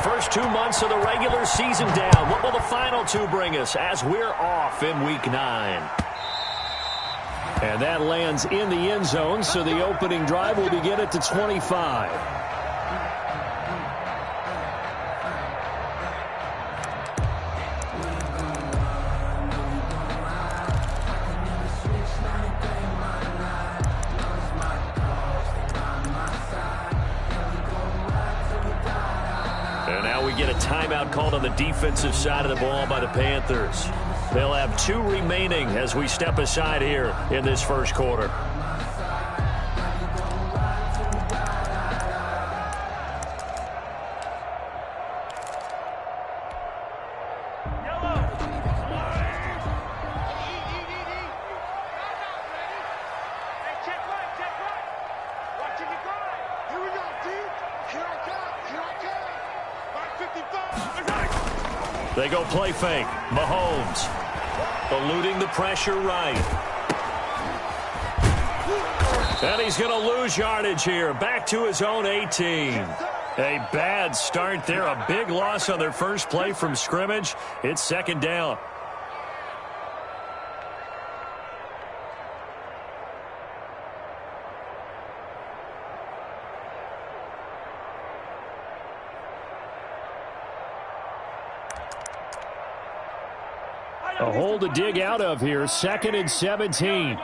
first 2 months of the regular season down. What will the final two bring us as we're off in Week 9? And that lands in the end zone, so the opening drive will begin at the 25. Get a timeout called on the defensive side of the ball by the Panthers. They'll have 2 remaining as we step aside here in this first quarter. They go play fake. Mahomes eluding the pressure right. And he's going to lose yardage here. Back to his own 18. A bad start there. A big loss on their first play from scrimmage. It's second down. A hole to dig out of here. 2nd and 17.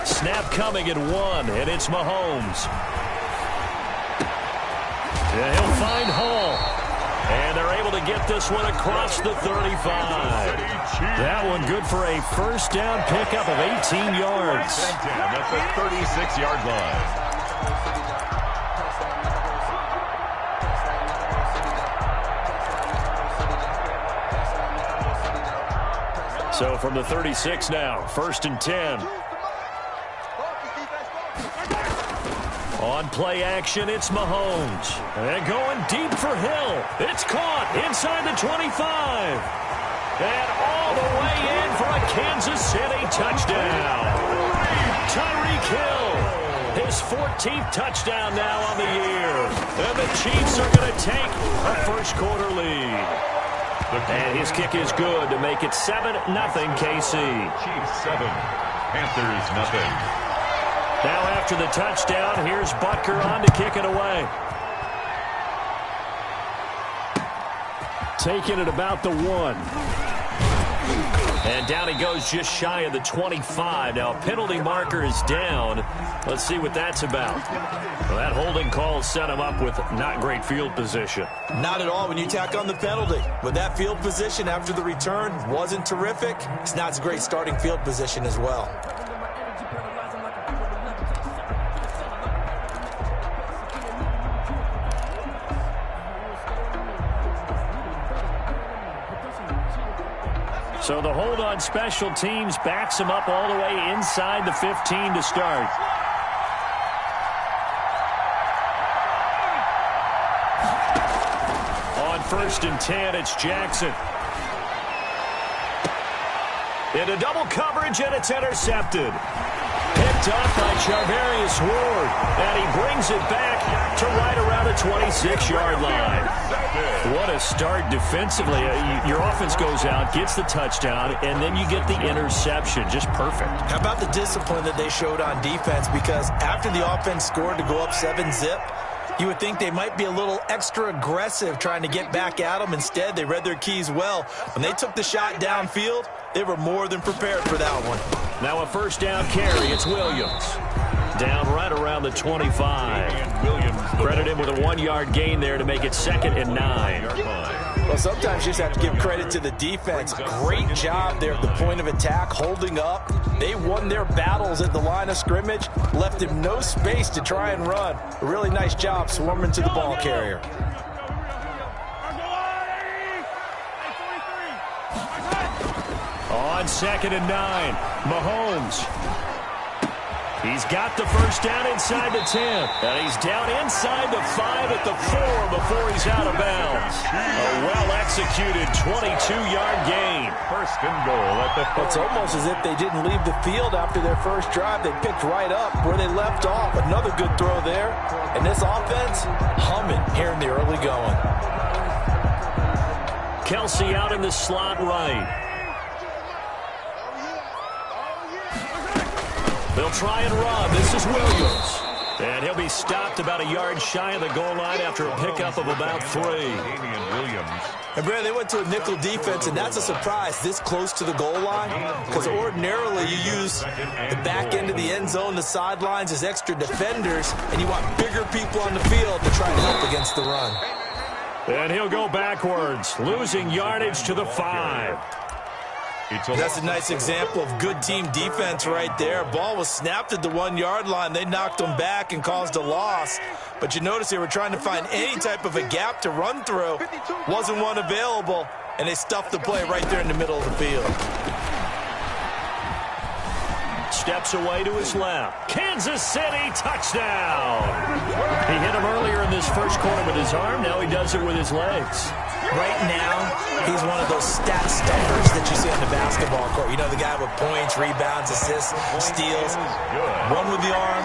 Snap coming at 1, and it's Mahomes. And he'll find Hall. And they're able to get this one across the 35. That one good for a first down pickup of 18 yards. At the 36-yard line. So from the 36 now, 1st and 10. On play action, it's Mahomes. And going deep for Hill. It's caught inside the 25. And all the way in for a Kansas City touchdown. Tyreek Hill, his 14th touchdown now on the year. And the Chiefs are going to take a first quarter lead. And his kick is good to make it 7-0 KC. Chiefs 7, Panthers nothing. Now after the touchdown, here's Butker on to kick it away. Taking it about the 1. And down he goes just shy of the 25. Now a penalty marker is down. Let's see what that's about. Well, that holding call set him up with not great field position. Not at all when you tack on the penalty. But that field position after the return wasn't terrific. It's not a great starting field position as well. So the hold on special teams backs him up all the way inside the 15 to start. On 1st and 10, it's Jackson. Into double coverage, and it's intercepted. Picked up by Charvarius Ward, and he brings it back to right around the 26-yard line. What a start defensively. Your offense goes out, gets the touchdown, and then you get the interception. Just perfect. How about the discipline that they showed on defense? Because after the offense scored to go up 7-zip, you would think they might be a little extra aggressive trying to get back at them. Instead, they read their keys well. When they took the shot downfield, they were more than prepared for that one. Now a first down carry. It's Williams. Down right around the 25. Credit him with a 1-yard gain there to make it 2nd and 9. Well, sometimes you just have to give credit to the defense. Great job there at the point of attack, holding up. They won their battles at the line of scrimmage, left him no space to try and run. A really nice job swarming to the ball carrier. On 2nd and 9, Mahomes. He's got the first down inside the 10. And he's down inside the 5 at the 4 before he's out of bounds. A well-executed 22-yard gain. First and goal at the 4. It's almost as if they didn't leave the field after their first drive. They picked right up where they left off. Another good throw there. And this offense, humming here in the early going. Kelsey out in the slot right. They'll try and run. This is Williams. And he'll be stopped about a yard shy of the goal line after a pickup of about 3. And, Brad, they went to a nickel defense, and that's a surprise this close to the goal line, because ordinarily you use the back end of the end zone, the sidelines as extra defenders, and you want bigger people on the field to try to help against the run. And he'll go backwards, losing yardage to the 5. That's a nice example of good team defense right there. Ball was snapped at the 1-yard line. They knocked them back and caused a loss. But you notice they were trying to find any type of a gap to run through. Wasn't one available, and they stuffed the play right there in the middle of the field. Steps away to his left. Kansas City touchdown. He hit him earlier in this first quarter with his arm. Now he does it with his legs. Right now, he's one of those stat stuffers that you see on the basketball court. You know, the guy with points, rebounds, assists, steals. One with the arm,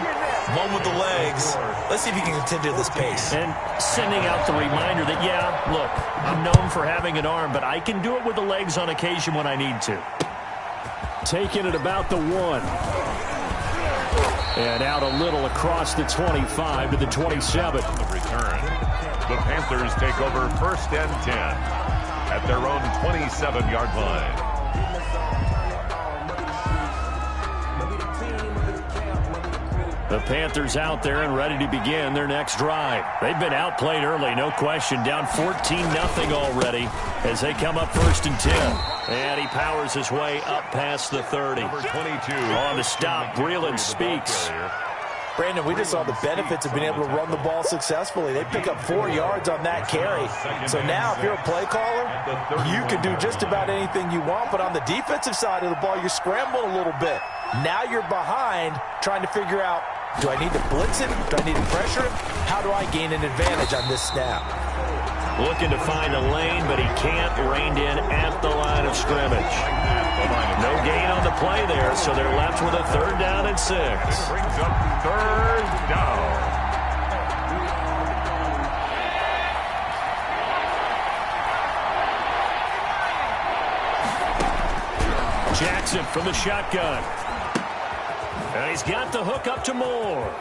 one with the legs. Let's see if he can continue this pace. And sending out the reminder that, yeah, look, I'm known for having an arm, but I can do it with the legs on occasion when I need to. Taking it about the 1. And out a little across the 25 to the 27. On the return, the Panthers take over first and 10 at their own 27-yard line. The Panthers out there and ready to begin their next drive. They've been outplayed early, no question. Down 14-0 already as they come up first and 10. And he powers his way up past the 30. Number 22. On the stop, Breeland speaks. Brandon, we just saw the benefits of being able to run the ball successfully. They pick up 4 yards on that carry. So now, if you're a play caller, you can do just about anything you want. But on the defensive side of the ball, you're scrambling a little bit. Now you're behind, trying to figure out, do I need to blitz him? Do I need to pressure him? How do I gain an advantage on this snap? Looking to find a lane, but he can't. Reined in at the line of scrimmage. No gain on the play there, so they're left with a 3rd down and 6. Brings up 3rd down. Jackson from the shotgun. And he's got the hook up to Moore.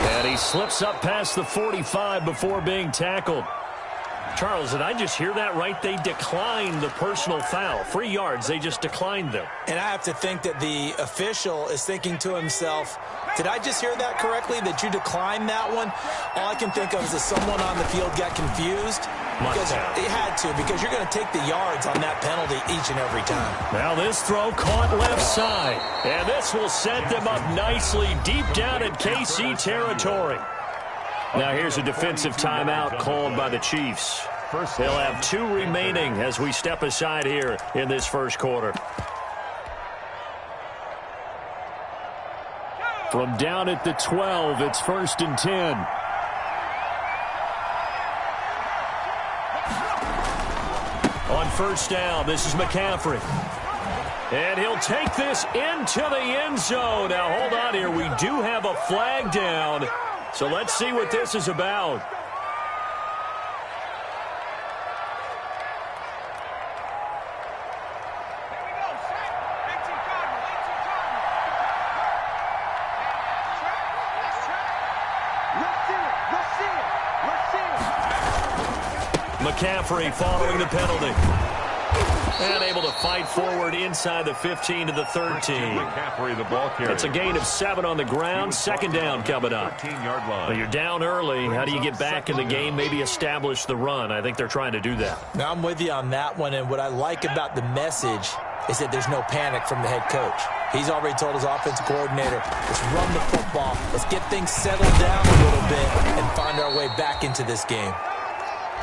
And he slips up past the 45 before being tackled. Charles, did I just hear that right? They declined the personal foul. 3 yards, they just declined them. And I have to think that the official is thinking to himself, did I just hear that correctly, that you declined that one? All I can think of is that someone on the field got confused. Because they had to, because you're going to take the yards on that penalty each and every time. Now this throw caught left side. And this will set them up nicely deep down in KC territory. Now here's a defensive timeout called by the Chiefs. They'll have 2 remaining as we step aside here in this first quarter. From down at the 12, it's 1st and 10. On first down, this is McCaffrey. And he'll take this into the end zone. Now, hold on here. We do have a flag down. So let's see what this is about. McCaffrey following the penalty. And able to fight forward inside the 15 to the 13. McCaffrey, the ball carrier. It's a gain of 7 on the ground. 2nd down coming up. 13-yard line. Well, you're down early. How do you get back in the game, maybe establish the run? I think they're trying to do that. Now, I'm with you on that one, and what I like about the message is that there's no panic from the head coach. He's already told his offensive coordinator, let's run the football. Let's get things settled down a little bit and find our way back into this game.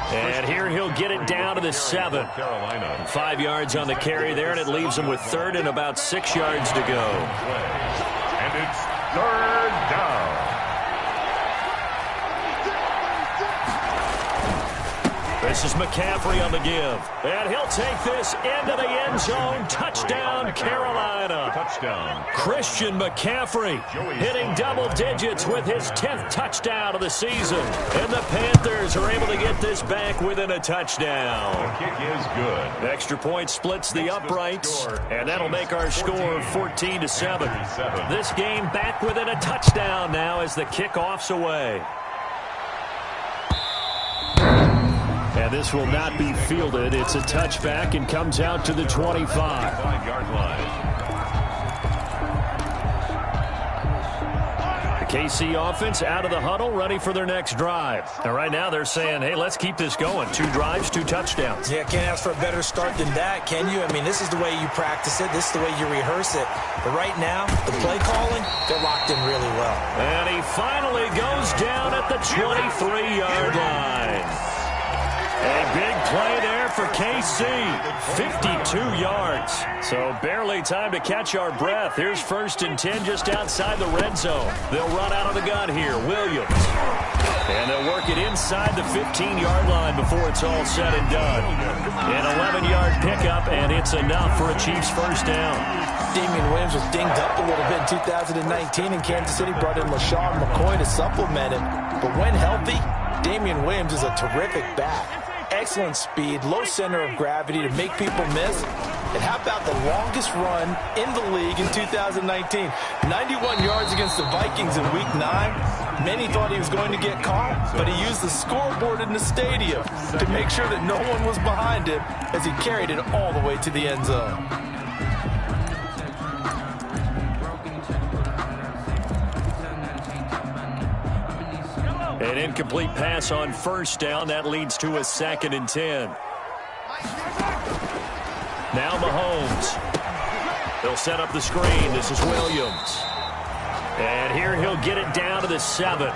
And here he'll get it down to the 7. Carolina. 5 yards on the carry there, and it leaves him with third and about 6 yards to go. And it's third down. This is McCaffrey on the give. And he'll take this into the end zone. Touchdown, Carolina. Touchdown. Christian McCaffrey hitting double digits with his 10th touchdown of the season. And the Panthers are able to get this back within a touchdown. The kick is good. Extra point splits the uprights, and that'll make our score 14-7. This game back within a touchdown now as the kickoff's away. And this will not be fielded. It's a touchback and comes out to the 25. 5-yard line. The KC offense out of the huddle, ready for their next drive. Now, right now, they're saying, hey, let's keep this going. 2 drives, 2 touchdowns. Yeah, can't ask for a better start than that, can you? I mean, this is the way you practice it. This is the way you rehearse it. But right now, the play calling, they're locked in really well. And he finally goes down at the 23-yard line. A big play there for KC, 52 yards. So barely time to catch our breath. Here's 1st and 10 just outside the red zone. They'll run out of the gun here. Williams. And they'll work it inside the 15-yard line before it's all said and done. An 11-yard pickup, and it's enough for a Chiefs first down. Damian Williams was dinged up a little bit in 2019, and Kansas City brought in LaShawn McCoy to supplement it. But when healthy, Damian Williams is a terrific back. Excellent speed, low center of gravity to make people miss. And how about the longest run in the league in 2019? 91 yards against the Vikings in Week 9. Many thought he was going to get caught, but he used the scoreboard in the stadium to make sure that no one was behind him as he carried it all the way to the end zone. An incomplete pass on first down. That leads to a 2nd and 10. Now Mahomes. They'll set up the screen. This is Williams. And here he'll get it down to the 7.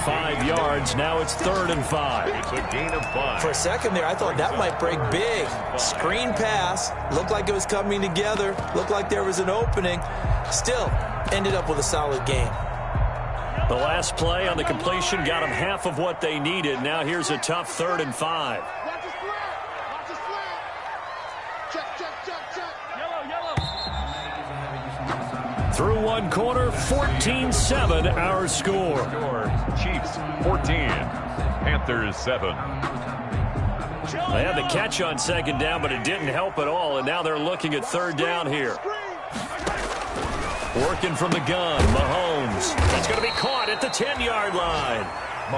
5 yards. Now it's 3rd and 5. It's a gain of 5. For a second there, I thought that might break big. Screen pass. Looked like it was coming together. Looked like there was an opening. Still, ended up with a solid game. The last play on the completion got them half of what they needed. Now here's a tough 3rd and 5. Through one quarter, 14-7 our score. Chiefs 14, Panthers 7. They had the catch on 2nd down, but it didn't help at all, and now they're looking at 3rd down here. Working from the gun, Mahomes. He's going to be caught at the 10-yard line.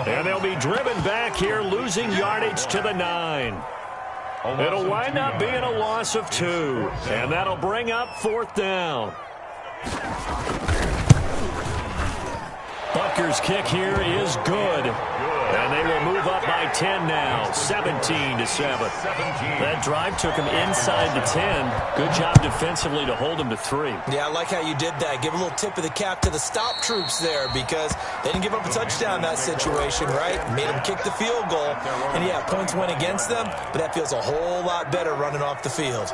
And they'll be driven back here, losing yardage to the 9. It'll wind up being a loss of 2. And that'll bring up 4th down. Butker's kick here is good. And they will move up by 10 now, 17-7. That drive took him inside the 10. Good job defensively to hold him to 3. Yeah, I like how you did that. Give a little tip of the cap to the stop troops there because they didn't give up a touchdown in that situation, right? Made them kick the field goal. And, yeah, points went against them, but that feels a whole lot better running off the field.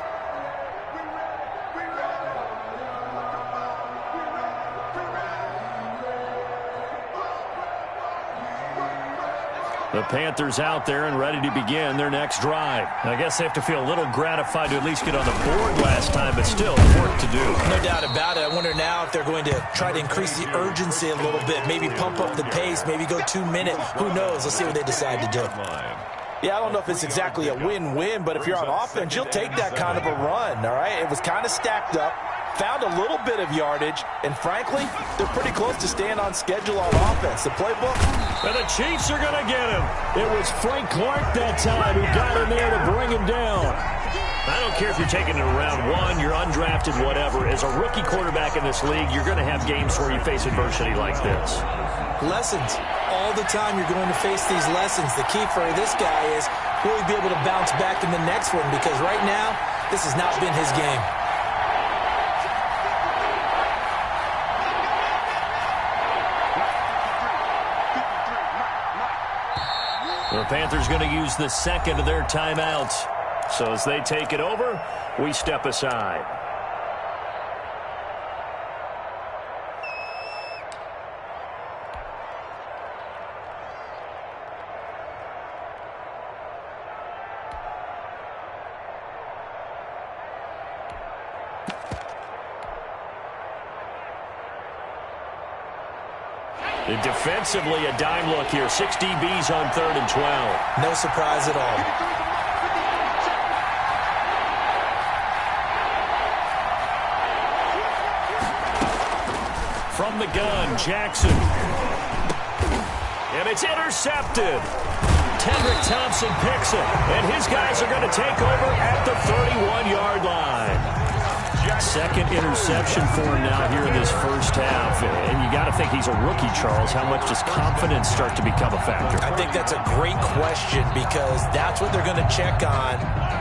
The Panthers out there and ready to begin their next drive. I guess they have to feel a little gratified to at least get on the board last time, but still work to do. No doubt about it. I wonder now if they're going to try to increase the urgency a little bit, maybe pump up the pace, maybe go 2-minute. Who knows? Let's see what they decide to do. Yeah, I don't know if it's exactly a win-win, but if you're on offense, you'll take that kind of a run, all right? It was kind of stacked up. Found a little bit of yardage, and frankly, they're pretty close to staying on schedule on offense. The playbook. And the Chiefs are going to get him. It was Frank Clark that time who got in there to bring him down. I don't care if you're taking it in round 1, you're undrafted, whatever. As a rookie quarterback in this league, you're going to have games where you face adversity like this. Lessons. All the time you're going to face these lessons. The key for this guy is will he be able to bounce back in the next one? Because right now, this has not been his game. The Panthers going to use the second of their timeouts. So as they take it over, we step aside. Defensively, a dime look here. 6 DBs on 3rd and 12. No surprise at all. From the gun, Jackson. And it's intercepted. Tedrick Thompson picks it. And his guys are going to take over at the 31-yard line. Second interception for him now here in this first half. And you got to think he's a rookie, Charles. How much does confidence start to become a factor? I think that's a great question because that's what they're going to check on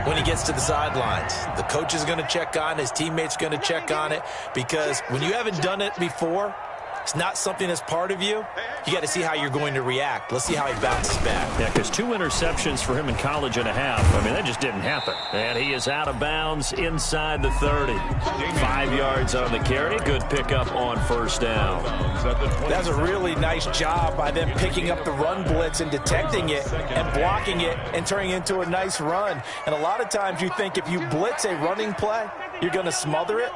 when he gets to the sidelines. The coach is going to check on, his teammates going to check on it, because when you haven't done it before, it's not something that's part of you. You got to see how you're going to react. Let's see how he bounces back. Yeah, because 2 interceptions for him in college and a half. I mean, that just didn't happen. And he is out of bounds inside the 30. 5 yards on the carry. Good pickup on first down. That's a really nice job by them picking up the run blitz and detecting it and blocking it and turning it into a nice run. And a lot of times you think if you blitz a running play, you're going to smother it.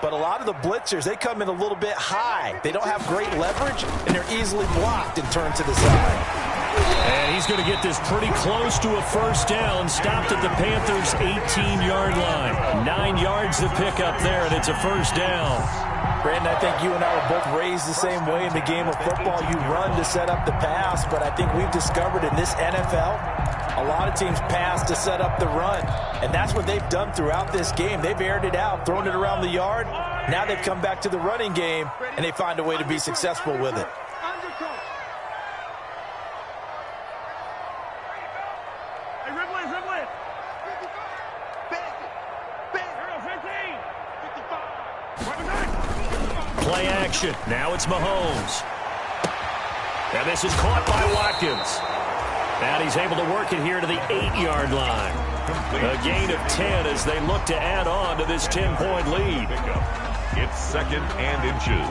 But a lot of the blitzers, they come in a little bit high. They don't have great leverage, and they're easily blocked and turned to the side. And he's going to get this pretty close to a first down. Stopped at the Panthers' 18-yard line. 9 yards to pick up there, and it's a first down. Brandon, I think you and I were both raised the same way in the game of football. You run to set up the pass, but I think we've discovered in this NFL, a lot of teams pass to set up the run. And that's what they've done throughout this game. They've aired it out, thrown it around the yard. Now they've come back to the running game, and they find a way to be successful with it. Play action. Now it's Mahomes. And this is caught by Watkins. And he's able to work it here to the 8-yard line. A gain of 10 as they look to add on to this 10-point lead. It's 2nd and inches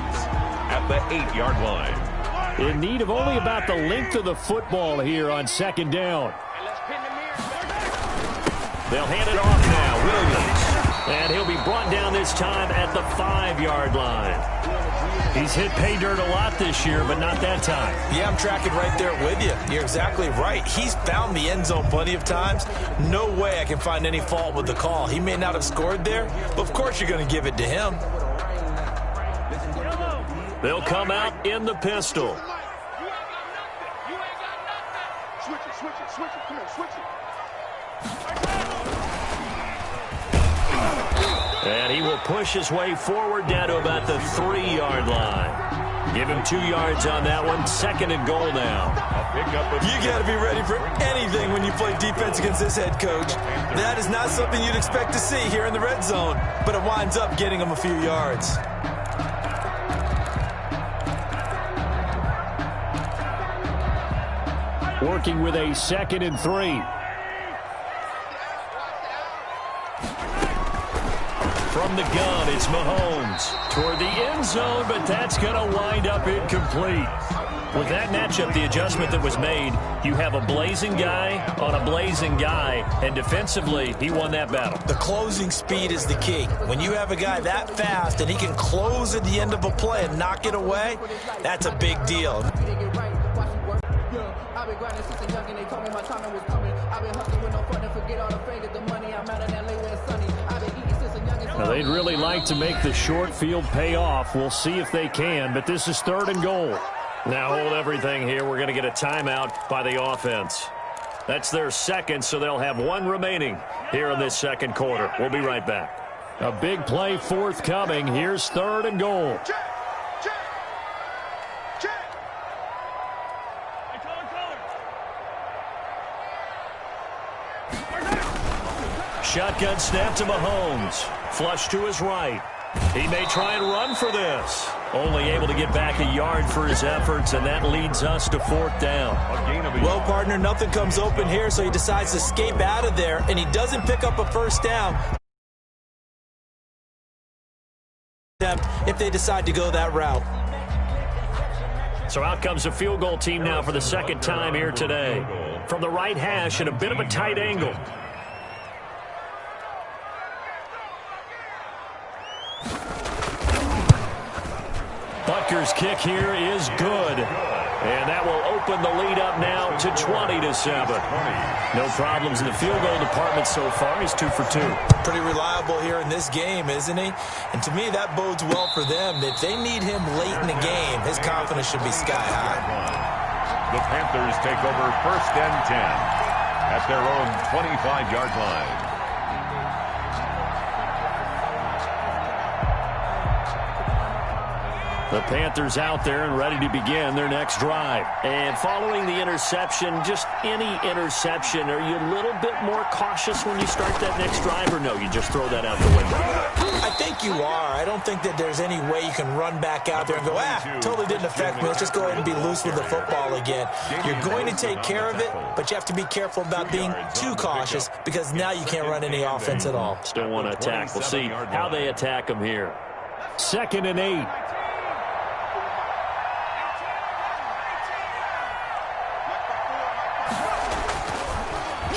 at the 8-yard line. In need of only about the length of the football here on 2nd down. They'll hand it off now. Williams. And he'll be brought down this time at the 5-yard line. He's hit pay dirt a lot this year, but not that time. Yeah, I'm tracking right there with you. You're exactly right. He's found the end zone plenty of times. No way I can find any fault with the call. He may not have scored there, but of course you're going to give it to him. They'll come out in the pistol. And he will push his way forward down to about the 3-yard line. Give him 2 yards on that one. 2nd and goal now. You got to be ready for anything when you play defense against this head coach. That is not something you'd expect to see here in the red zone, but it winds up getting him a few yards. Working with a 2nd and 3. From the gun, it's Mahomes toward the end zone, but that's going to wind up incomplete. With that matchup, the adjustment that was made, you have a blazing guy on a blazing guy, and defensively, he won that battle. The closing speed is the key. When you have a guy that fast and he can close at the end of a play and knock it away, that's a big deal. Now, they'd really like to make the short field pay off. We'll see if they can, but this is 3rd and goal. Now hold everything here. We're going to get a timeout by the offense. That's their 2nd, so they'll have 1 remaining here in this 2nd quarter. We'll be right back. A big play forthcoming. Here's 3rd and goal. Shotgun snap to Mahomes. Flush to his right. He may try and run for this. Only able to get back a yard for his efforts, and that leads us to 4th down. Well, partner, nothing comes open here, so he decides to escape out of there, and he doesn't pick up a 1st down if they decide to go that route. So out comes a field goal team now for the 2nd time here today. From the right hash and a bit of a tight angle. Butker's kick here is good. And that will open the lead up now to 20-7. No problems in the field goal department so far. He's 2 for 2. Pretty reliable here in this game, isn't he? And to me, that bodes well for them. If they need him late in the game, his confidence should be sky high. The Panthers take over 1st and 10 at their own 25-yard line. The Panthers out there and ready to begin their next drive. And following the interception, just any interception, are you a little bit more cautious when you start that next drive, or no, you just throw that out the window? I think you are. I don't think that there's any way you can run back out there and go, totally didn't affect me. Let's just go ahead and be loose with the football again. You're going to take care of it, but you have to be careful about being too cautious because now you can't run any offense at all. Still want to attack. We'll see how they attack them here. 2nd and 8.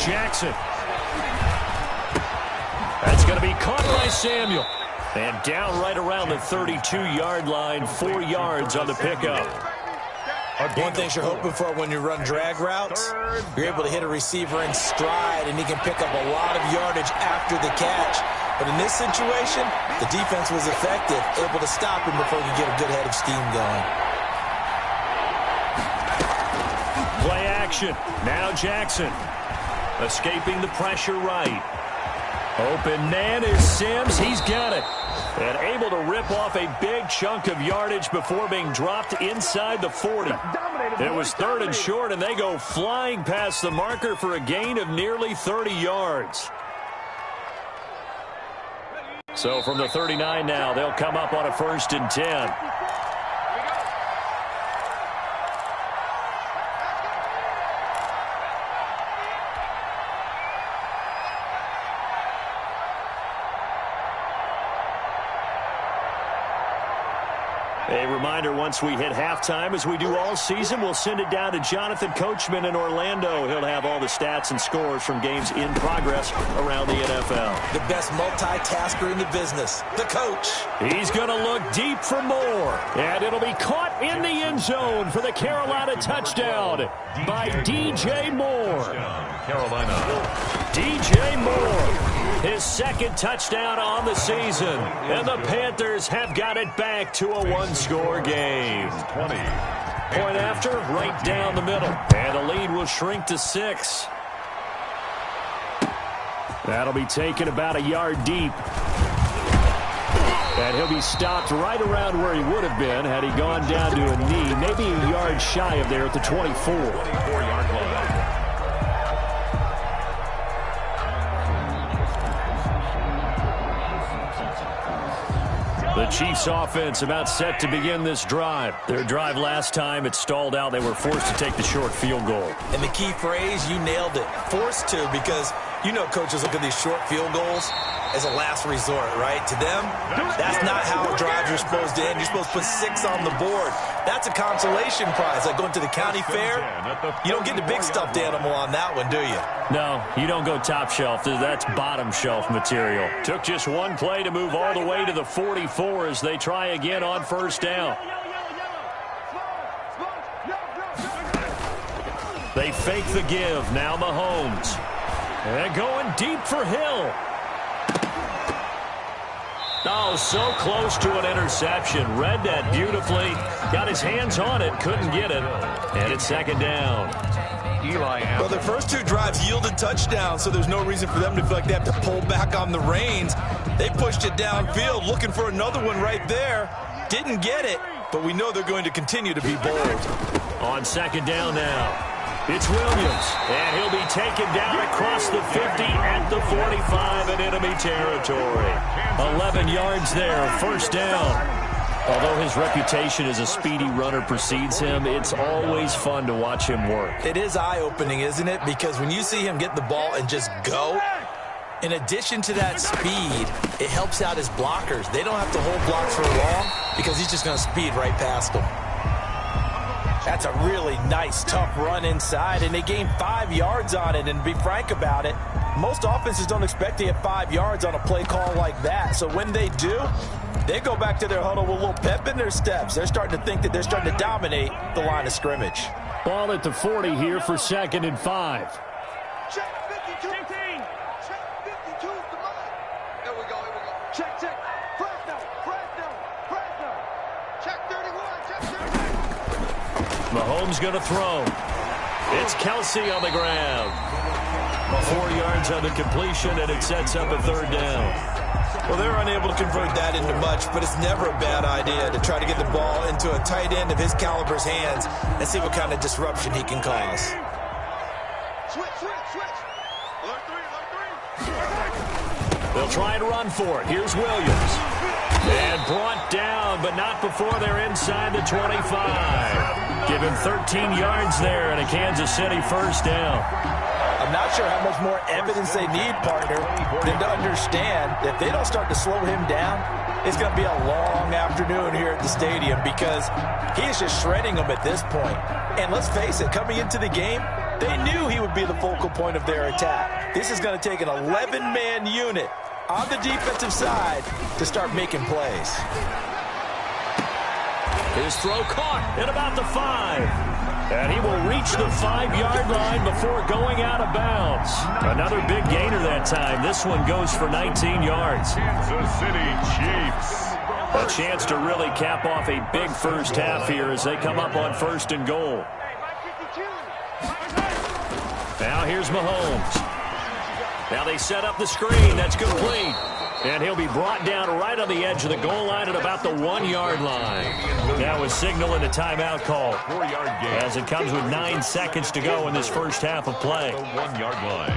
Jackson. That's going to be caught by Samuel. And down right around the 32-yard line, 4 yards on the pickup. One thing you're hoping for when you run drag routes, you're able to hit a receiver in stride, and he can pick up a lot of yardage after the catch. But in this situation, the defense was effective, able to stop him before he could get a good head of steam going. Play action. Now Jackson. Escaping the pressure right. Open man is Sims. He's got it. And able to rip off a big chunk of yardage before being dropped inside the 40. It was 3rd and short, and they go flying past the marker for a gain of nearly 30 yards. So from the 39 now, they'll come up on a 1st and 10. A reminder, once we hit halftime, as we do all season, we'll send it down to Jonathan Coachman in Orlando. He'll have all the stats and scores from games in progress around the NFL. The best multitasker in the business, the coach. He's going to look deep for more. And it'll be caught in the end zone for the Carolina touchdown by DJ Moore. Carolina. DJ Moore. His 2nd touchdown on the season. And the Panthers have got it back to a 1-score game. 20. Point after, right down the middle. And the lead will shrink to 6. That'll be taken about a yard deep. And he'll be stopped right around where he would have been had he gone down to a knee. Maybe a yard shy of there at the 24. 24-yard line. The Chiefs offense about set to begin this drive. Their drive last time, it stalled out. They were forced to take the short field goal. And the key phrase, you nailed it. Forced to, because you know coaches look at these short field goals as a last resort, right? To them, that's not how drives are supposed to end. You're supposed to put 6 on the board. That's a consolation prize. Like going to the county fair, you don't get the big stuffed animal on that one, do you? No, you don't go top shelf. That's bottom shelf material. Took just one play to move all the way to the 44 as they try again on 1st down. They fake the give. Now Mahomes. And going deep for Hill. Oh, so close to an interception. Read that beautifully. Got his hands on it. Couldn't get it. And it's 2nd down. Well, the first 2 drives yielded touchdowns, so there's no reason for them to feel like they have to pull back on the reins. They pushed it downfield, looking for another one right there. Didn't get it, but we know they're going to continue to be bold. On 2nd down now. It's Williams, and he'll be taken down across the 50 at the 45 in enemy territory. 11 yards there, 1st down. Although his reputation as a speedy runner precedes him, it's always fun to watch him work. It is eye-opening, isn't it? Because when you see him get the ball and just go, in addition to that speed, it helps out his blockers. They don't have to hold blocks for long because he's just going to speed right past them. That's a really nice, tough run inside, and they gained 5 yards on it. And to be frank about it, most offenses don't expect to get 5 yards on a play call like that. So when they do, they go back to their huddle with a little pep in their steps. They're starting to think that they're starting to dominate the line of scrimmage. Ball at the 40 here for 2nd and 5. Check 52. Check 52 is the line. Here we go. Check. Fresno. Check 31. Check 31. Mahomes going to throw. It's Kelsey on the ground. 4 yards on the completion, and it sets up a 3rd down. Well, they're unable to convert that into much, but it's never a bad idea to try to get the ball into a tight end of his caliber's hands and see what kind of disruption he can cause. Switch. Alert 3. They'll try and run for it. Here's Williams. And brought down, but not before they're inside the 25. Give him 13 yards there and a Kansas City 1st down. I'm not sure how much more evidence they need, partner, than to understand that if they don't start to slow him down, it's going to be a long afternoon here at the stadium because he is just shredding them at this point. And let's face it, coming into the game, they knew he would be the focal point of their attack. This is going to take an 11-man unit on the defensive side to start making plays. His throw caught at about the 5. And he will reach the 5-yard line before going out of bounds. Another big gainer that time. This one goes for 19 yards. Kansas City Chiefs. A chance to really cap off a big first half here as they come up on 1st and goal. Now here's Mahomes. Now they set up the screen. That's complete. And he'll be brought down right on the edge of the goal line at about the 1-yard line. Now a signal and a timeout call 4-yard gain. as it comes with 9 seconds to go in this first half of play. The 1-yard line.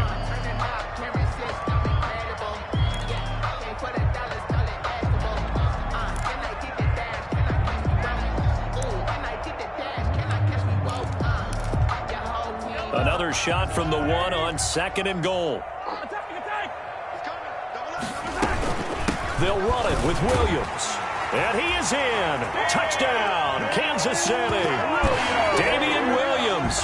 Another shot from the 1 on 2nd and goal. They'll run it with Williams. And he is in. Touchdown, Kansas City. Damian Williams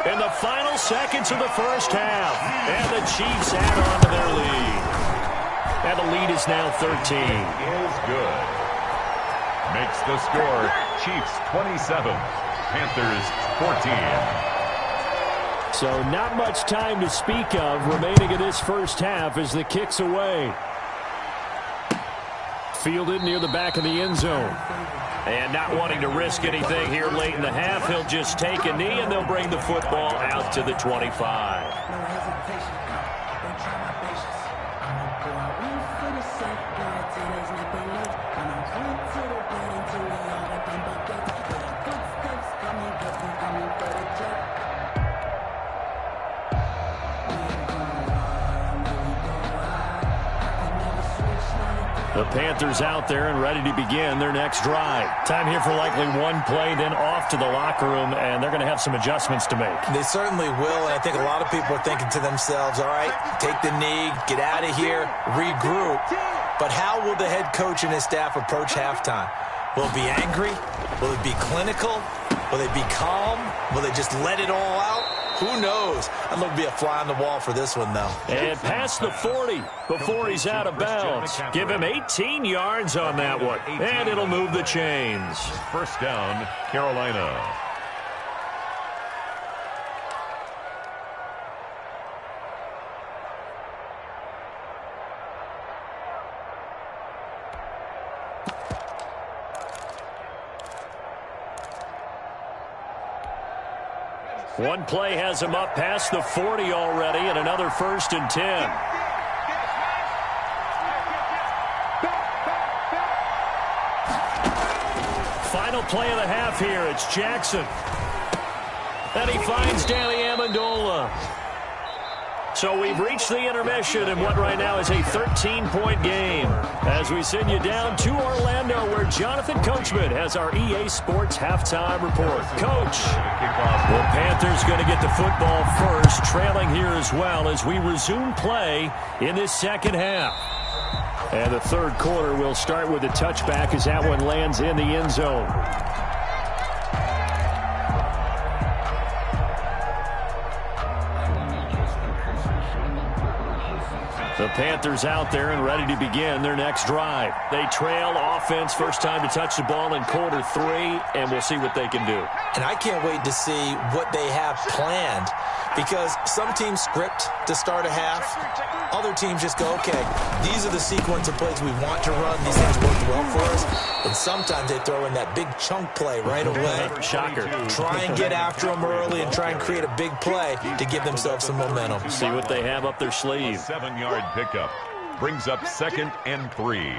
in the final seconds of the first half. And the Chiefs add on to their lead. And the lead is now 13. Is good. Makes the score Chiefs 27, Panthers 14. So not much time to speak of remaining in this first half as the kick's away. Fielded near the back of the end zone. And not wanting to risk anything here late in the half, he'll just take a knee and they'll bring the football out to the 25. The Panthers out there and ready to begin their next drive. Time here for likely one play, then off to the locker room, and they're going to have some adjustments to make. They certainly will, and I think a lot of people are thinking to themselves, all right, take the knee, get out of here, regroup. But how will the head coach and his staff approach halftime? Will it be angry? Will it be clinical? Will they be calm? Will they just let it all out? Who knows? I'm going to be a fly on the wall for this one, though. And past the 40 before he's out of bounds. Give him 18 yards on that one. And it'll move the chains. 1st down, Carolina. One play has him up past the 40 already, and another 1st and 10. Final play of the half here. It's Jackson. And he finds Danny Amendola. So we've reached the intermission in what right now is a 13-point game as we send you down to Orlando where Jonathan Coachman has our EA Sports halftime report. Coach, the Panthers going to get the football first, trailing here as well as we resume play in this second half. And the third quarter will start with a touchback as that one lands in the end zone. The Panthers out there and ready to begin their next drive. They trail offense, first time to touch the ball in quarter 3, and we'll see what they can do. And I can't wait to see what they have planned because some teams script to start a half. Other teams just go, okay, these are the sequence of plays we want to run. These things worked well for us. And sometimes they throw in that big chunk play right away. Shocker. Try and get after them early and try and create a big play to give themselves some momentum. See what they have up their sleeve. 7-yard pickup brings up 2nd and 3.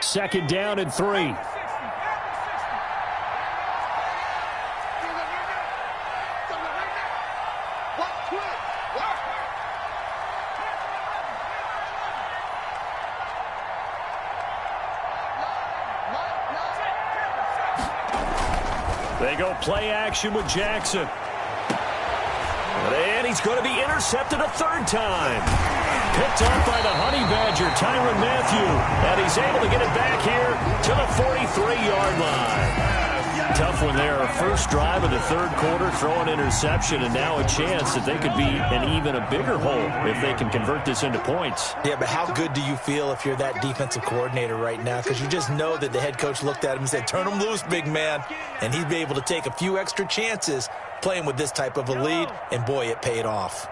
2nd down and 3. They go play action with Jackson. And he's going to be intercepted a third time. Picked off by the Honey Badger, Tyrann Mathieu. And he's able to get it back here to the 43-yard line. Tough one there. First drive of the third quarter, throw an interception, and now a chance that they could be in even a bigger hole if they can convert this into points. Yeah, but how good do you feel if you're that defensive coordinator right now? Because you just know that the head coach looked at him and said, turn him loose, big man. And he'd be able to take a few extra chances playing with this type of a lead, and boy, it paid off.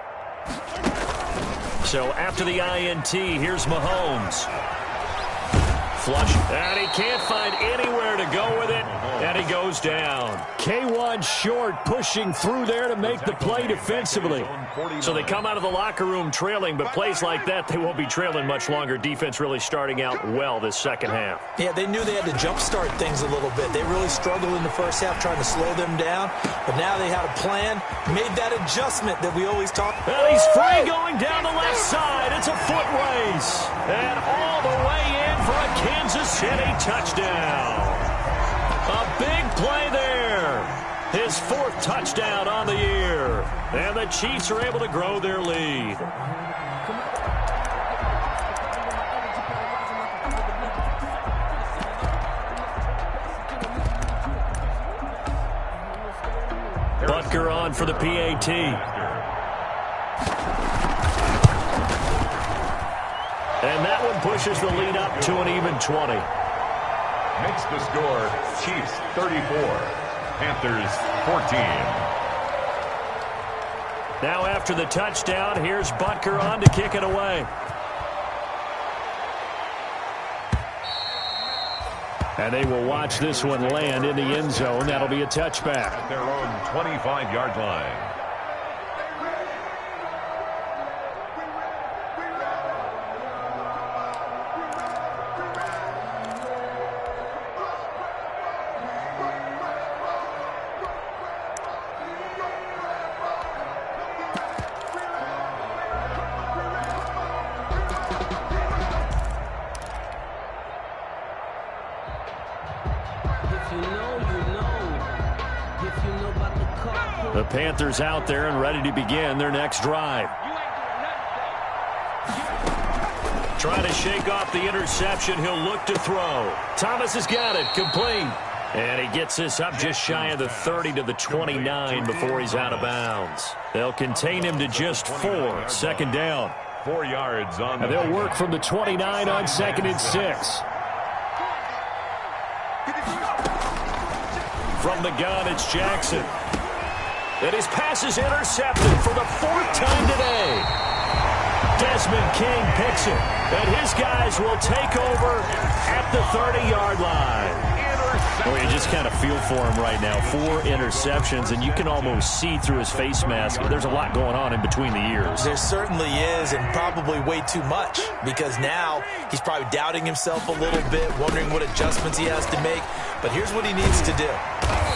So after the INT, here's Mahomes. Flush, and he can't find anywhere to go with it, and he goes down. K1 short, pushing through there to make the play defensively. So they come out of the locker room trailing, but plays like that, they won't be trailing much longer. Defense really starting out well this second half. Yeah, they knew they had to jumpstart things a little bit. They really struggled in the first half trying to slow them down, but now they had a plan, made that adjustment that we always talk about. And he's free going down the left side. It's a foot race, and all the way in for a Kansas City touchdown. A big play there. His 4th touchdown on the year. And the Chiefs are able to grow their lead. Butker on for the PAT. And that one pushes the lead up to an even 20. Makes the score Chiefs 34, Panthers 14. Now after the touchdown, here's Butker on to kick it away. And they will watch this one land in the end zone. That'll be a touchback. At their own 25-yard line. The Panthers out there and ready to begin their next drive. Trying to shake off the interception. He'll look to throw. Thomas has got it. Complete. And he gets this up just shy of the 30 to the 29 before he's out of bounds. They'll contain him to just 4. 2nd down. 4 yards on. And they'll work from the 29 on 2nd and 6. From the gun, it's Jackson. And his pass is intercepted for the 4th time today. Desmond King picks it. And his guys will take over at the 30-yard line. Well, you just kind of feel for him right now. 4 interceptions, and you can almost see through his face mask. There's a lot going on in between the ears. There certainly is, and probably way too much, because now he's probably doubting himself a little bit, wondering what adjustments he has to make. But here's what he needs to do.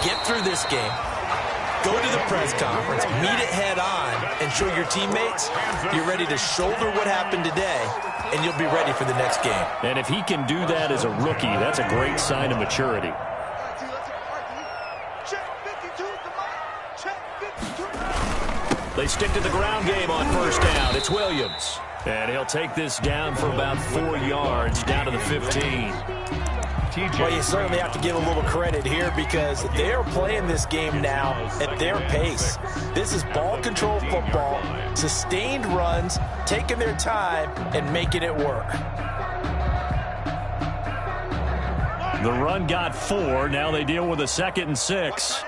Get through this game. Go to the press conference, meet it head on, and show your teammates you're ready to shoulder what happened today, and you'll be ready for the next game. And if he can do that as a rookie, that's a great sign of maturity. They stick to the ground game on first down. It's Williams. And he'll take this down for about 4 yards, down to the 15. Well, you certainly have to give a little credit here because they're playing this game now at their pace. This is ball control football, sustained runs, taking their time, and making it work. The run got 4. Now they deal with a 2nd and 6.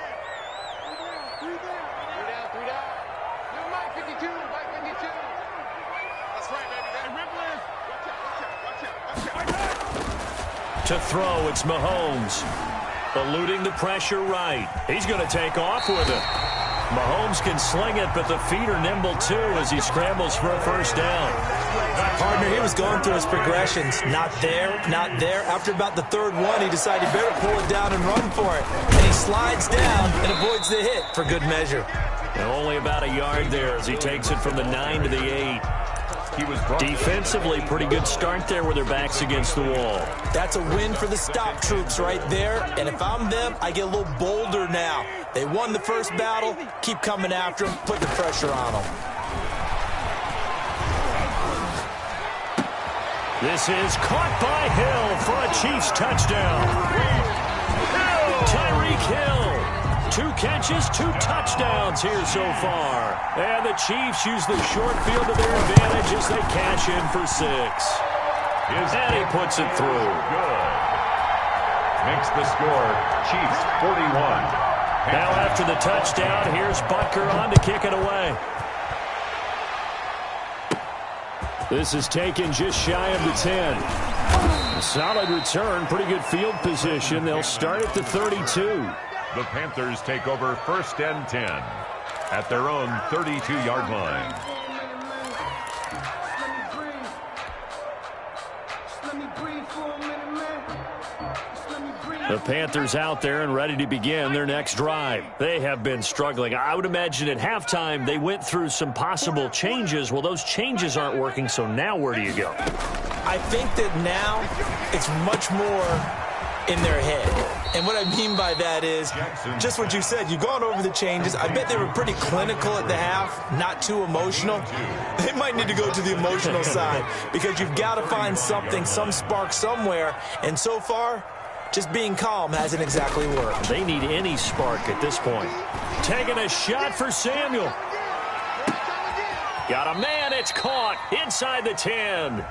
To throw, it's Mahomes. Eluding the pressure right. He's going to take off with it. Mahomes can sling it, but the feet are nimble too as he scrambles for a first down. Partner, he was going through his progressions. Not there, not there. After about the third one, he decided he better pull it down and run for it. And he slides down and avoids the hit for good measure. And only about a yard there as he takes it from the 9 to the 8. Defensively, pretty good start there with their backs against the wall. That's a win for the stop troops right there. And if I'm them, I get a little bolder now. They won the first battle. Keep coming after them. Put the pressure on them. This is caught by Hill for a Chiefs touchdown. Tyreek Hill. 2 catches, 2 touchdowns here so far. And the Chiefs use the short field to their advantage as they cash in for 6. And he puts it through. Good. Makes the score Chiefs 41. Now after the touchdown, here's Butker on to kick it away. This is taken just shy of the 10. A solid return, pretty good field position. They'll start at the 32. The Panthers take over 1st and 10 at their own 32-yard line. The Panthers out there and ready to begin their next drive. They have been struggling. I would imagine at halftime they went through some possible changes. Well, those changes aren't working, so now where do you go? I think that now it's much more in their head. And what I mean by that is just what you said. You've gone over the changes. I bet they were pretty clinical at the half, not too emotional. They might need to go to the emotional side because you've got to find something, some spark somewhere. And so far, just being calm hasn't exactly worked. They need any spark at this point. Taking a shot for Samuel. Got a man. It's caught inside the 10.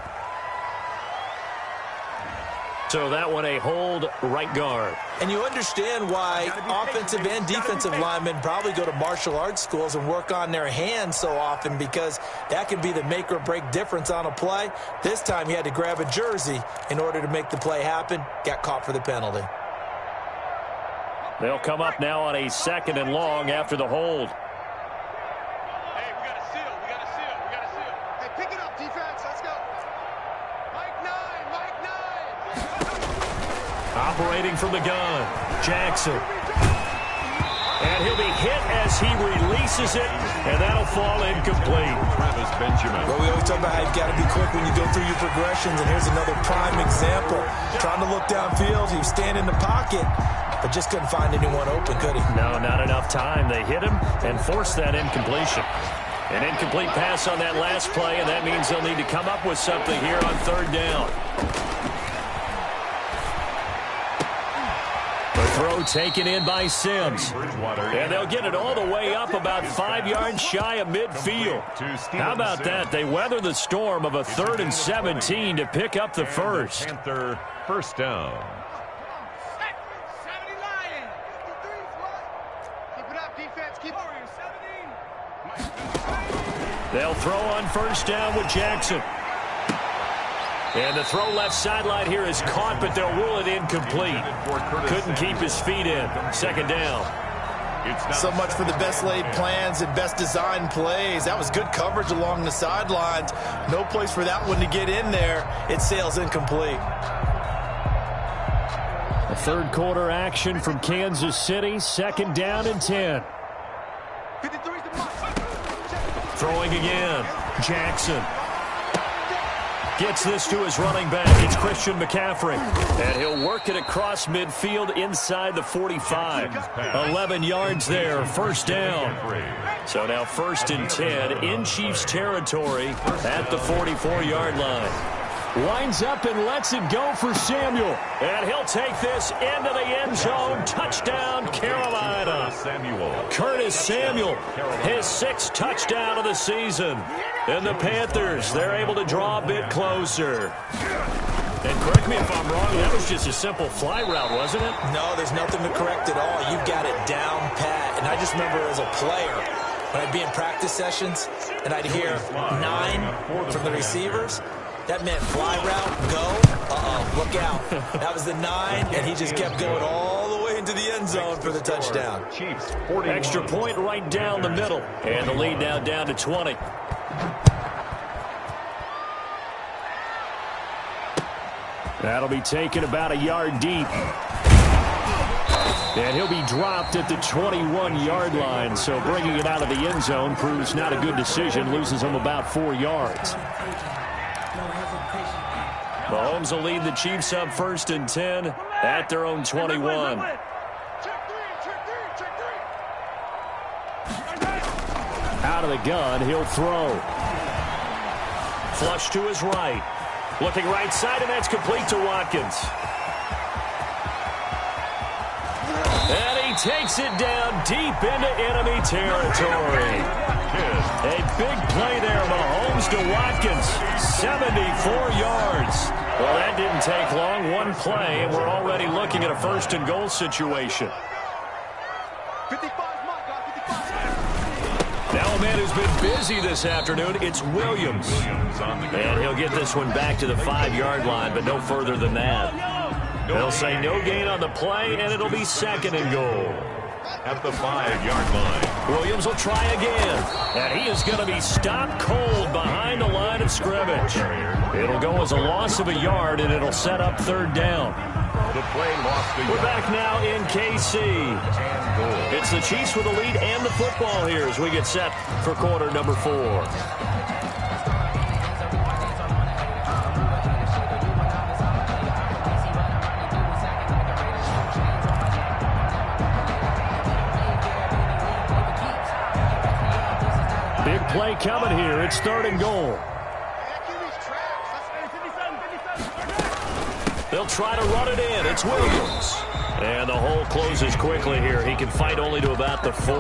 So that one a hold right guard. And you understand why offensive and defensive linemen probably go to martial arts schools and work on their hands so often because that can be the make or break difference on a play. This time he had to grab a jersey in order to make the play happen. Got caught for the penalty. They'll come up now on a 2nd and long after the hold. Hey, we got a seal. We got a seal. We got a seal. Hey, pick it up, defense. Let's go. Mike 9. Mike 9. Operating from the gun, Jackson. And he'll be hit as he releases it, and that'll fall incomplete. Travis Benjamin. Well, we always talk about how you've got to be quick when you go through your progressions, and here's another prime example. Trying to look downfield, he was standing in the pocket, but just couldn't find anyone open, could he? No, not enough time. They hit him and forced that incompletion. An incomplete pass on that last play, and that means they'll need to come up with something here on 3rd down. Throw taken in by Sims. And they'll get it all the way up about 5 yards shy of midfield. How about that? They weather the storm of a 3rd and 17 to pick up the first. Panther first down. Keep it up, defense. Keep it. They'll throw on 1st down with Jackson. And the throw left sideline here is caught, but they'll rule it incomplete. Couldn't keep his feet in. 2nd down. So much for the best laid plans and best designed plays. That was good coverage along the sidelines. No place for that one to get in there. It sails incomplete. A 3rd quarter action from Kansas City. 2nd down and 10. Throwing again. Jackson gets this to his running back. It's Christian McCaffrey. And he'll work it across midfield inside the 45. 11 yards there. First down. So now 1st and 10 in Chiefs territory at the 44-yard line. Winds up and lets it go for Samuel. And he'll take this into the end zone. Touchdown, Carolina. Curtis Samuel, his 6th touchdown of the season. And the Panthers, they're able to draw a bit closer. And correct me if I'm wrong, that was just a simple fly route, wasn't it? No, there's nothing to correct at all. You've got it down pat. And I just remember as a player, when I'd be in practice sessions and I'd hear 9 from the receivers, that meant fly route, go, look out. That was the 9, and he just kept going all the way into the end zone for the touchdown. Extra point right down the middle. And the lead now down to 20. That'll be taken about a yard deep. And he'll be dropped at the 21-yard line. So bringing it out of the end zone proves not a good decision. Loses him about 4 yards. Mahomes will lead the Chiefs up 1st and 10 at their own 21. Out of the gun, he'll throw. Flush to his right. Looking right side, and that's complete to Watkins. And he takes it down deep into enemy territory. A big play there, Mahomes to Watkins. 74 yards. Well, that didn't take long. One play, and we're already looking at a 1st and goal situation. 55, Now a man who's been busy this afternoon, it's Williams. And he'll get this one back to the 5-yard line, but no further than that. They'll say no gain on the play, and it'll be 2nd and goal. At the 5-yard line. Williams will try again. And he is going to be stopped cold behind the line of scrimmage. It'll go as a loss of a yard, and it'll set up 3rd down. The play lost the yard. We're back now in KC. It's the Chiefs with the lead and the football here as we get set for quarter number 4. Big play coming here. It's 3rd and goal. They'll try to run it in. It's Williams. And the hole closes quickly here. He can fight only to about the 4.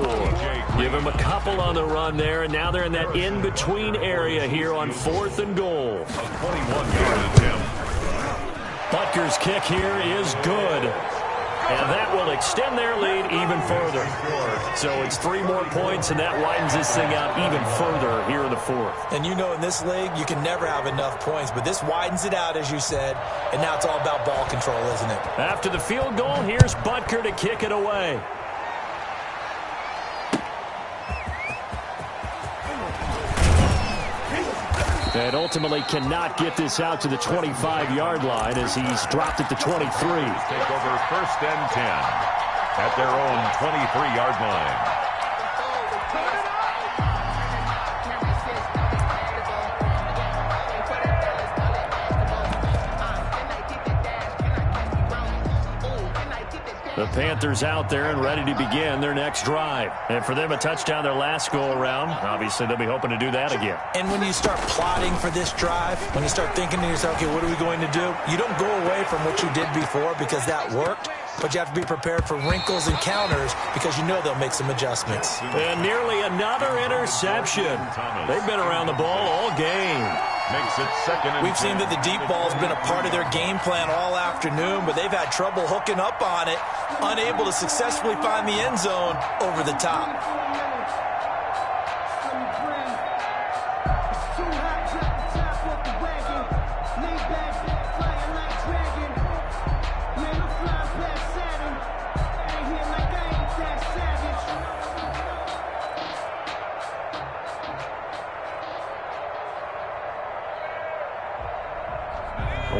Give him a couple on the run there, and now they're in that in-between area here on 4th and goal. A 21-yard attempt. Butker's kick here is good. And that will extend their lead even further. So it's 3 more points, and that widens this thing out even further here in the 4th. And you know in this league, you can never have enough points. But this widens it out, as you said. And now it's all about ball control, isn't it? After the field goal, here's Butker to kick it away. And ultimately cannot get this out to the 25-yard line as he's dropped at the 23. Take over 1st and 10 at their own 23-yard line. The Panthers out there and ready to begin their next drive. And for them, a touchdown their last go-around. Obviously, they'll be hoping to do that again. And when you start plotting for this drive, when you start thinking to yourself, okay, what are we going to do? You don't go away from what you did before because that worked. But you have to be prepared for wrinkles and counters because you know they'll make some adjustments. And nearly another interception. They've been around the ball all game. Makes it 2nd and 10. We've seen that the deep ball's been a part of their game plan all afternoon, but they've had trouble hooking up on it, unable to successfully find the end zone over the top.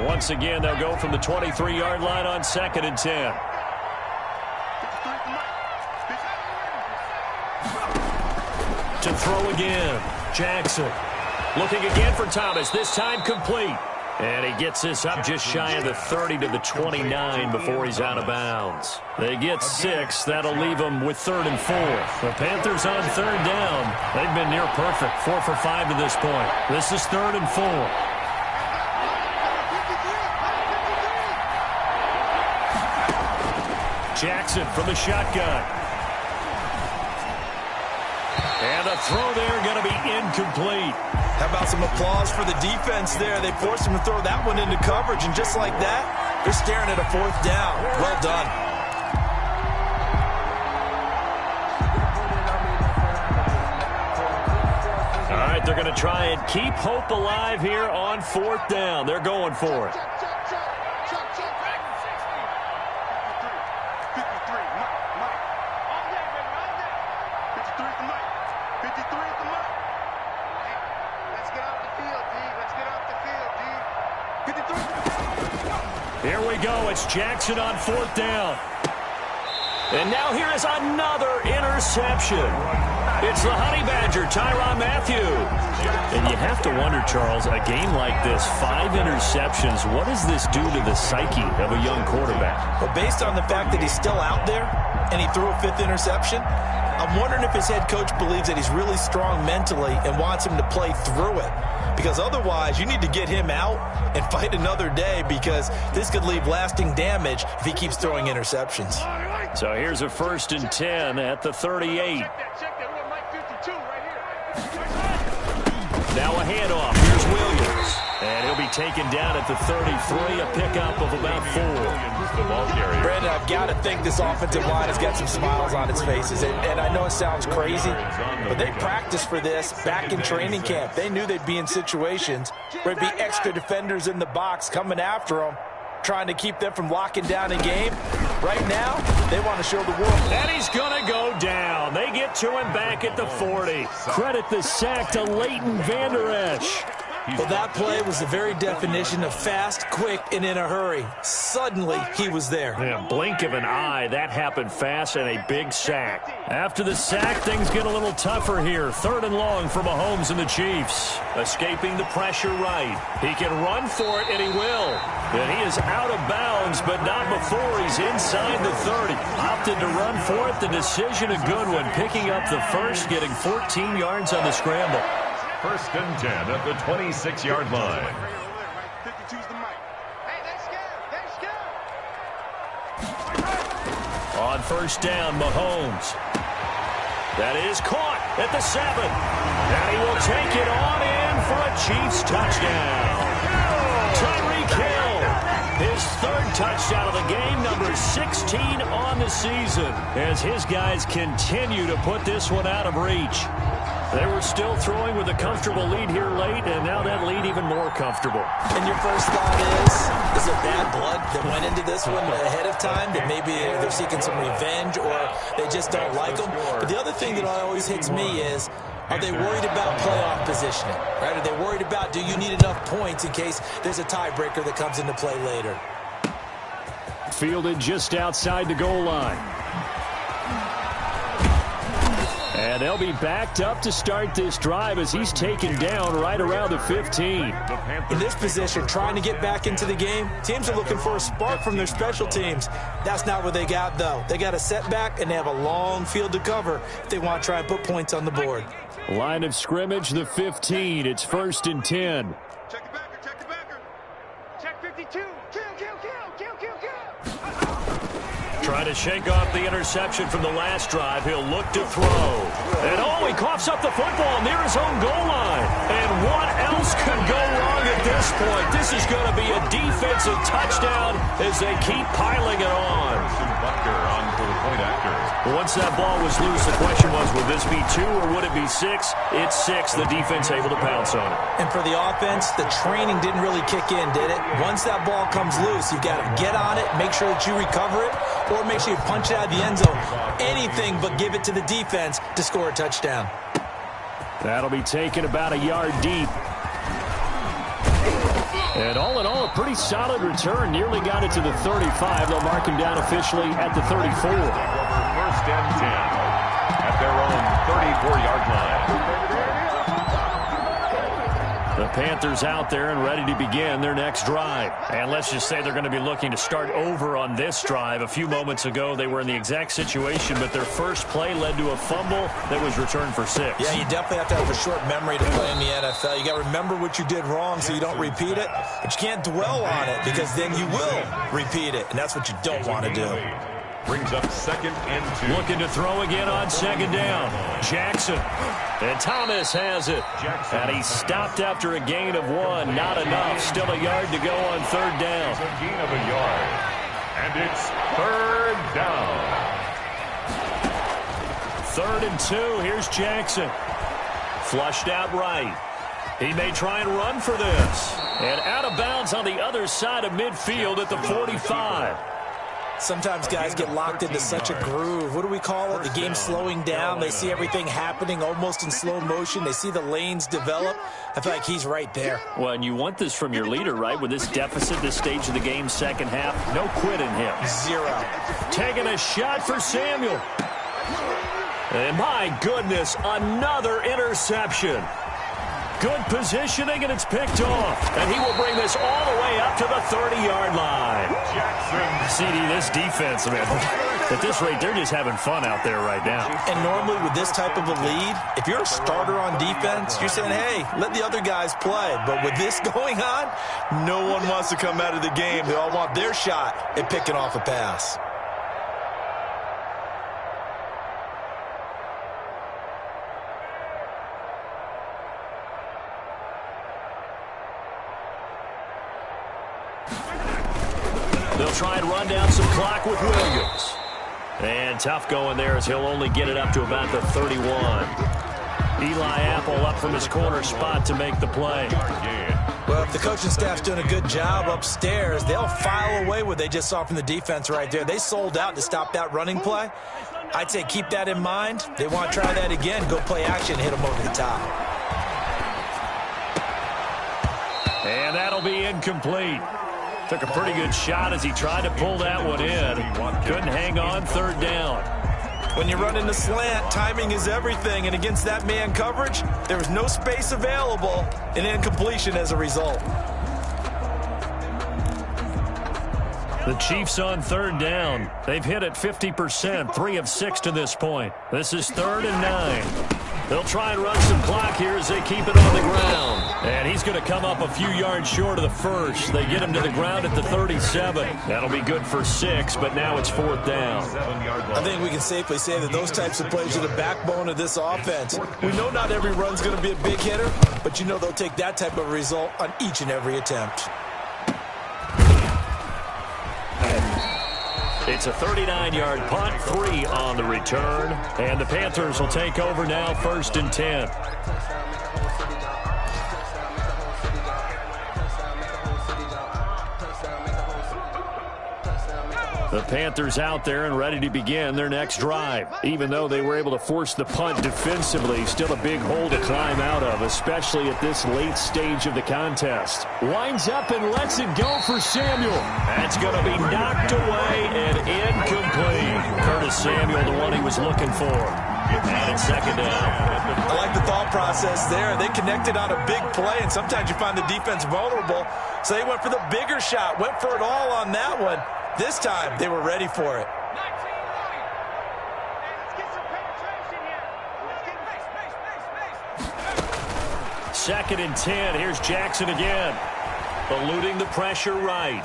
Once again, they'll go from the 23-yard line on 2nd and 10. to throw again. Jackson looking again for Thomas, this time complete. And he gets this up just shy of the 30 to the 29 before he's out of bounds. They get 6. That'll leave them with 3rd and 4. The Panthers on 3rd down. They've been near perfect, 4 for 5 to this point. This is 3rd and 4. Jackson from the shotgun. And the throw there going to be incomplete. How about some applause for the defense there? They forced him to throw that one into coverage, and just like that, they're staring at a 4th down. Well done. All right, they're going to try and keep hope alive here on 4th down. They're going for it. Here we go. It's Jackson on 4th down. And now here is another interception. It's the Honey Badger, Tyrann Mathieu. And you have to wonder, Charles, a game like this, 5 interceptions, what does this do to the psyche of a young quarterback? Well, based on the fact that he's still out there and he threw a 5th interception, I'm wondering if his head coach believes that he's really strong mentally and wants him to play through it. Because otherwise, you need to get him out and fight another day, because this could leave lasting damage if he keeps throwing interceptions. So here's a 1st and 10 at the 38. Now a handoff. Here's Williams. And he'll be taken down at the 33, a pickup of about 4. Brandon, I've got to think this offensive line has got some smiles on its faces. And I know it sounds crazy, but they practiced for this back in training camp. They knew they'd be in situations where there'd be extra defenders in the box coming after them, trying to keep them from locking down a game. Right now, they want to show the world. And he's going to go down. They get to him back at the 40. Credit the sack to Leighton Vander Esch. Well, that play was the very definition of fast, quick, and in a hurry. Suddenly, he was there. Yeah, blink of an eye, that happened fast, and a big sack. After the sack, things get a little tougher here. 3rd and long for Mahomes and the Chiefs. Escaping the pressure right. He can run for it, and he will. And he is out of bounds, but not before he's inside the 30. Opted to run for it. The decision a good one. Picking up the first, getting 14 yards on the scramble. 1st and 10 at the 26-yard line. On 1st down, Mahomes. That is caught at the 7. And he will take it on in for a Chiefs touchdown. Tyreek Hill, his 3rd touchdown of the game, number 16 on the season, as his guys continue to put this one out of reach. They were still throwing with a comfortable lead here late, and now that lead even more comfortable. And your first thought is it bad blood that went into this one ahead of time, that maybe they're seeking some revenge or they just don't like them? But the other thing that always hits me is, are they worried about playoff positioning? Right? Are they worried about, do you need enough points in case there's a tiebreaker that comes into play later? Fielded just outside the goal line. And they'll be backed up to start this drive as he's taken down right around the 15. In this position, trying to get back into the game, teams are looking for a spark from their special teams. That's not what they got, though. They got a setback, and they have a long field to cover if they want to try and put points on the board. Line of scrimmage, the 15. It's 1st and 10. Check the backer, check the backer. Check 52. Kill. Trying to shake off the interception from the last drive. He'll look to throw. And he coughs up the football near his own goal line. And what else could go wrong at this point? This is going to be a defensive touchdown as they keep piling it on. Once that ball was loose, the question was, would this be 2 or would it be 6? It's 6. The defense able to pounce on it. And for the offense, the training didn't really kick in, did it? Once that ball comes loose, you've got to get on it, make sure that you recover it, or make sure you punch it out of the end zone. Anything but give it to the defense to score a touchdown. That'll be taken about a yard deep. And all in all, a pretty solid return. Nearly got it to the 35. They'll mark him down officially at the 34. 1st and 10 at their own 34-yard line. Panthers out there and ready to begin their next drive. And let's just say they're going to be looking to start over on this drive. A few moments ago, they were in the exact situation, but their first play led to a fumble that was returned for 6. Yeah, you definitely have to have a short memory to play in the NFL. You got to remember what you did wrong so you don't repeat it, but you can't dwell on it because then you will repeat it, and that's what you don't want to do. Brings up 2nd and 2. Looking to throw again on 2nd down. Jackson. And Thomas has it. And he stopped after a gain of 1. Not enough. Still a yard to go on 3rd down. It's a gain of a yard. And it's 3rd down. 3rd and 2. Here's Jackson. Flushed out right. He may try and run for this. And out of bounds on the other side of midfield at the 45. Sometimes guys get locked into such a groove. What do we call it? The game's slowing down. They see everything happening almost in slow motion. They see the lanes develop. I feel like he's right there. Well, and you want this from your leader, right? With this deficit, this stage of the game, second half, no quit in him. 0. Taking a shot for Samuel. And my goodness, another interception. Good positioning, and it's picked off. And he will bring this all the way up to the 30-yard line. Jackson. CD, this defense, man, at this rate, they're just having fun out there right now. And normally with this type of a lead, if you're a starter on defense, you're saying, hey, let the other guys play. But with this going on, no one wants to come out of the game. They all want their shot at picking off a pass. They'll try and run down some clock with Williams. And tough going there as he'll only get it up to about the 31. Eli Apple up from his corner spot to make the play. Well, if the coaching staff's doing a good job upstairs, they'll file away what they just saw from the defense right there. They sold out to stop that running play. I'd say keep that in mind. They want to try that again, go play action, hit them over the top. And that'll be incomplete. Took a pretty good shot as he tried to pull that one in. Couldn't hang on, 3rd down. When you run in the slant, timing is everything, and against that man coverage, there was no space available, and incompletion as a result. The Chiefs on 3rd down. They've hit it 50%, 3 of 6 to this point. This is 3rd and 9. They'll try and run some clock here as they keep it on the ground. And he's going to come up a few yards short of the first. They get him to the ground at the 37. That'll be good for 6, but now it's 4th down. I think we can safely say that those types of plays are the backbone of this offense. We know not every run's going to be a big hitter, but you know they'll take that type of result on each and every attempt. It's a 39-yard punt, 3 on the return. And the Panthers will take over now, 1st and 10. The Panthers out there and ready to begin their next drive. Even though they were able to force the punt defensively, still a big hole to climb out of, especially at this late stage of the contest. Winds up and lets it go for Samuel. That's going to be knocked away and incomplete. Curtis Samuel, the one he was looking for. And it's 2nd down. I like the thought process there. They connected on a big play, and sometimes you find the defense vulnerable. So they went for the bigger shot, went for it all on that one. This time, they were ready for it. Second and 10. Here's Jackson again. Eluding the pressure right.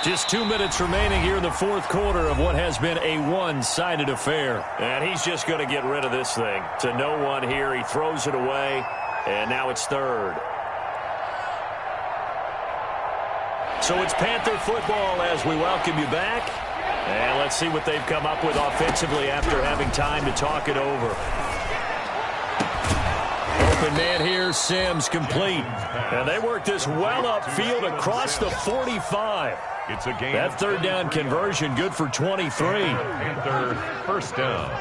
Just 2 minutes remaining here in the 4th quarter of what has been a one-sided affair. And he's just going to get rid of this thing. To no one here. He throws it away. And now it's 3rd. So it's Panther football as we welcome you back. And let's see what they've come up with offensively after having time to talk it over. Open man here, Sims complete. And they work this well upfield across the 45. It's a game. That 3rd down conversion good for 23. Panther 1st down.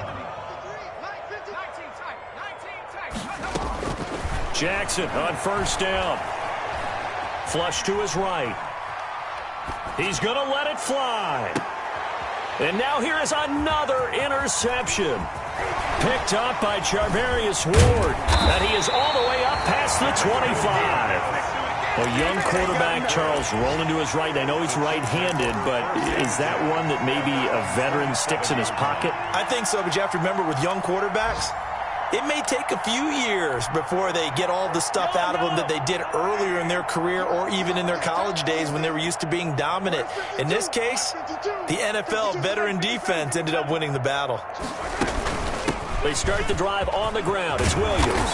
Jackson on 1st down. Flush to his right. He's going to let it fly. And now here is another interception. Picked up by Charvarius Ward. And he is all the way up past the 25. A young quarterback, Charles, rolling to his right. I know he's right-handed, but is that one that maybe a veteran sticks in his pocket? I think so, but you have to remember with young quarterbacks, it may take a few years before they get all the stuff out of them that they did earlier in their career or even in their college days when they were used to being dominant. In this case, the NFL veteran defense ended up winning the battle. They start the drive on the ground. It's Williams.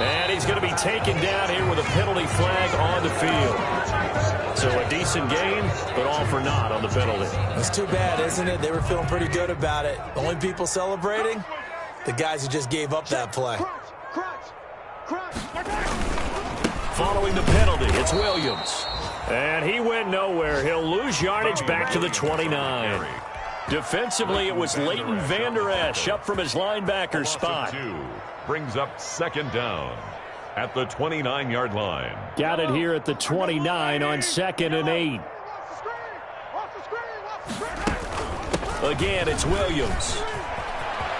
And he's going to be taken down here with a penalty flag on the field. So a decent game, but all for naught on the penalty. It's too bad, isn't it? They were feeling pretty good about it. Only people celebrating, the guys who just gave up that play. Following the penalty, it's Williams. And he went nowhere. He'll lose yardage back to the 29. Defensively, it was Leighton Vander Esch up from his linebacker spot. Brings up second down at the 29-yard line. Got it here at the 29 on 2nd and 8. Again, it's Williams.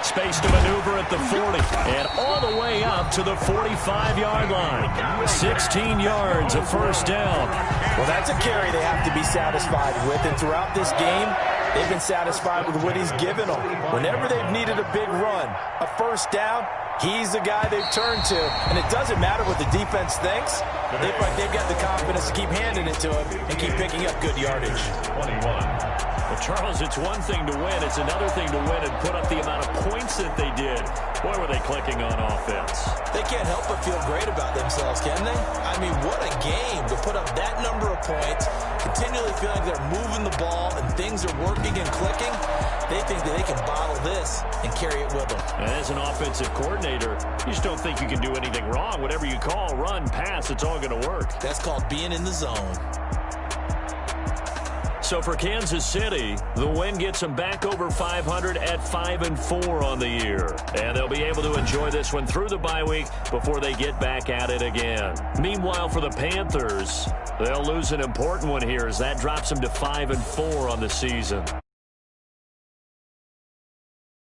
Space to maneuver at the 40 and all the way up to the 45-yard line. 16 yards, a first down. Well, that's a carry they have to be satisfied with, and throughout this game, they've been satisfied with what he's given them. Whenever they've needed a big run, a first down, he's the guy they've turned to. And it doesn't matter what the defense thinks. They've got the confidence to keep handing it to him and keep picking up good yardage. 21. Well, Charles, it's one thing to win. It's another thing to win and put up the amount of points that they did. Boy, were they clicking on offense. They can't help but feel great about themselves, can they? I mean, what a game to put up that number of points, continually feeling like they're moving the ball and things are working and clicking. They think that they can bottle this and carry it with them. And as an offensive coordinator, you just don't think you can do anything wrong. Whatever you call, run, pass, it's all going to work. That's called being in the zone. So for Kansas City, the win gets them back over 500 at 5-4 on the year. And they'll be able to enjoy this one through the bye week before they get back at it again. Meanwhile, for the Panthers, they'll lose an important one here as that drops them to 5-4 on the season.